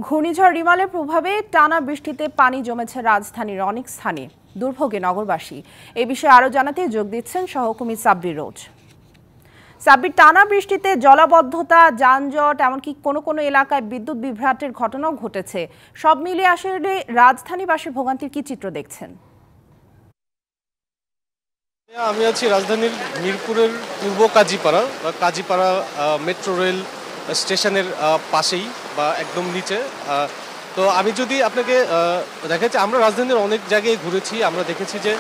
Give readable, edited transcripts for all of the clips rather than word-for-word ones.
ঘূর্ণিঝড় রিমালের প্রভাবে টানা বৃষ্টিতে পানি জমেছে রাজধানীর অনেক স্থানে। দুর্ভোগে নগরবাসী। এই বিষয়ে আরও জানাতে যোগ দিচ্ছেন সহকর্মী সাব্বির রোজ। সাব্বির, টানা বৃষ্টিতে জলাবদ্ধতা, যানজট, এমনকি কোনো কোনো এলাকায় বিদ্যুৎ বিভ্রাটের ঘটনাও ঘটেছে। সব মিলিয়ে আসলে রাজধানীবাসীর ভোগান্তির কি চিত্র দেখছেন? আমি আছি রাজধানীর মিরপুরের পূর্ব কাজীপাড়া বা কাজীপাড়া মেট্রো রেল স্টেশনের পাশেই বা একদম নিচে। তো আমি যদি আপনাকে দেখাচ্ছি, আমরা রাজধানীর অনেক জায়গায় ঘুরেছি। আমরা দেখেছি যে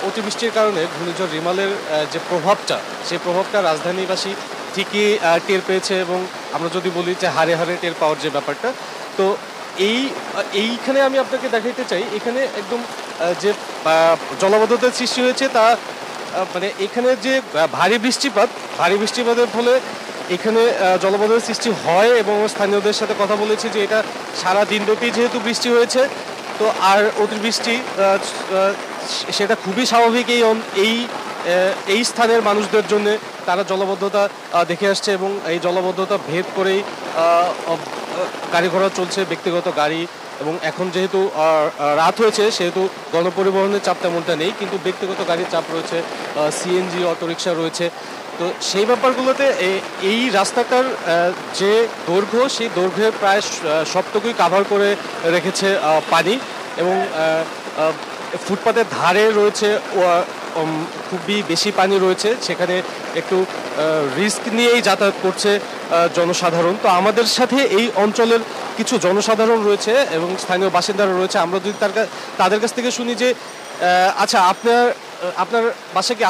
অতিবৃষ্টির কারণে ঘূর্ণিঝড় রিমালের যে প্রভাবটা, সেই প্রভাবটা রাজধানীবাসী ঠিকই টের পেয়েছে। এবং আমরা যদি বলি যে হারে হারে টের পাওয়ার যে ব্যাপারটা, তো এইখানে আমি আপনাকে দেখাইতে চাই, এখানে একদম যে জলাবদ্ধতার সৃষ্টি হয়েছে তা মানে এখানে যে ভারী বৃষ্টিপাতের ফলে এখানে জলাবদ্ধতার সৃষ্টি হয়। এবং স্থানীয়দের সাথে কথা বলেছি যে এটা সারা দিনব্যাপী যেহেতু বৃষ্টি হয়েছে, তো আর অতিবৃষ্টি সেটা খুবই স্বাভাবিক এই স্থানের মানুষদের জন্য। তারা জলাবদ্ধতা দেখে আসছে এবং এই জলাবদ্ধতা ভেদ করেই গাড়ি ঘোড়া চলছে, ব্যক্তিগত গাড়ি। এবং এখন যেহেতু রাত হয়েছে সেহেতু গণপরিবহনের চাপ তেমনটা নেই, কিন্তু ব্যক্তিগত গাড়ির চাপ রয়েছে, সিএনজি অটোরিকশা রয়েছে। তো সেই ব্যাপারগুলোতে এই রাস্তাটার যে দৈর্ঘ্য, সেই দৈর্ঘ্যে প্রায় সবটুকুই কাভার করে রেখেছে পানি। এবং ফুটপাতের ধারে রয়েছে খুবই বেশি পানি রয়েছে, সেখানে একটু রিস্ক নিয়েই যাতায়াত করছে জনসাধারণ। তো আমাদের সাথে এই অঞ্চলের কিছু জনসাধারণ রয়েছে এবং স্থানীয় বাসিন্দারা রয়েছে। আমরা যদি তাদের কাছ থেকে শুনি যে আচ্ছা, আপনার বাসা কি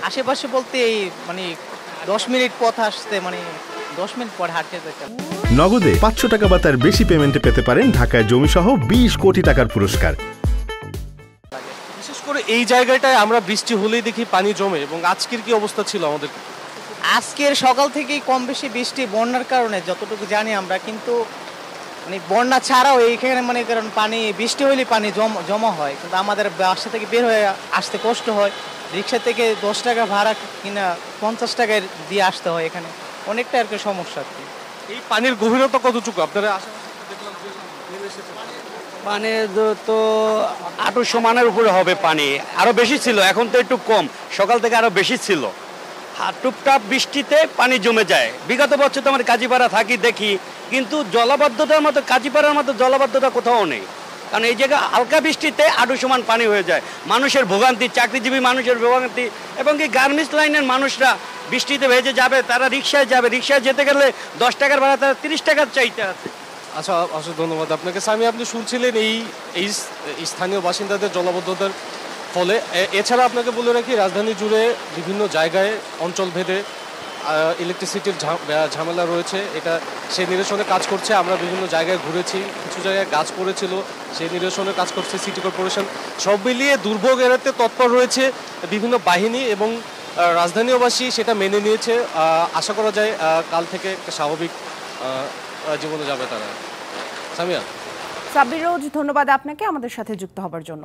আশেপাশে বলতে এই মানে 10 মিনিট পথ আসতে, মানে 10 মিনিট পর হাঁটতে যেতে। নগদে 500 টাকা বা তার বেশি পেমেন্টে পেতে পারেন ঢাকায় জমিসহ 20 কোটি টাকার পুরস্কার। বিশেষ করে এই জায়গাটায় আমরা বৃষ্টি হলেই দেখি পানি জমে। এবং আজকের কি অবস্থা ছিল আমাদের? আজকের সকাল থেকেই কম বেশি বৃষ্টি, বন্যার কারণে যতটুকু জানি আমরা। কিন্তু মানে বন্যা ছাড়াও এইখানে মানে কারণ পানি বৃষ্টি হইলে পানি জমা হয়, কিন্তু আমাদের বাসা থেকে বের হয়ে আসতে কষ্ট হয়। রিক্সা থেকে 10 টাকা ভাড়া কিনা 50 টাকায় দিয়ে আসতে হয়। এখানে অনেকটা আর কি সমস্যা। এই পানির গভীরতা কতটুকু আপনারা? পানি তো আঁটু সমানের উপরে হবে পানি, আরো বেশি ছিল, এখন তো একটু কম, সকাল থেকে আরো বেশি ছিল। টুপটাপ বৃষ্টিতে পানি জমে যায়। বিগত বছর তো আমার কাজীপাড়া থাকি দেখি, কিন্তু জলাবদ্ধতার মতো কাজীপাড়ার মতো জলাবদ্ধতা কোথাও নেই। কারণ এই জায়গায় হালকা বৃষ্টিতে আঁটু সমান পানি হয়ে যায়। মানুষের ভোগান্তি, চাকরিজীবী মানুষের ভোগান্তি, এবং কি গার্মেন্টস লাইনের মানুষরা বৃষ্টিতে ভেজে যাবে, তারা রিক্সায় যাবে, রিক্সায় যেতে গেলে 10 টাকার ভাড়া তারা 30 টাকা চাইতে আছে। আচ্ছা, অসংখ্য ধন্যবাদ আপনাকে। স্বামী, আপনি শুনছিলেন এই স্থানীয় বাসিন্দাদের জলাবদ্ধতার ফলে। এছাড়া আপনাকে বলে রাখি, রাজধানী জুড়ে বিভিন্ন জায়গায় অঞ্চল ভেদে ইলেকট্রিসিটির ঝামেলা রয়েছে। এটা সেই নিরসনে কাজ করছে। আমরা বিভিন্ন জায়গায় ঘুরেছি, কিছু জায়গায় গাছ পড়েছিল, সেই নিরসনে কাজ করছে সিটি কর্পোরেশন। সব মিলিয়ে দুর্ভোগ এড়াতে তৎপর রয়েছে বিভিন্ন বাহিনী এবং রাজধানীবাসী সেটা মেনে নিয়েছে। আশা করা যায় কাল থেকে একটা স্বাভাবিক জীবনে যাবে তারা। সামিয়া। সাব্বির রোজ, ধন্যবাদ আপনাকে আমাদের সাথে যুক্ত হবার জন্য।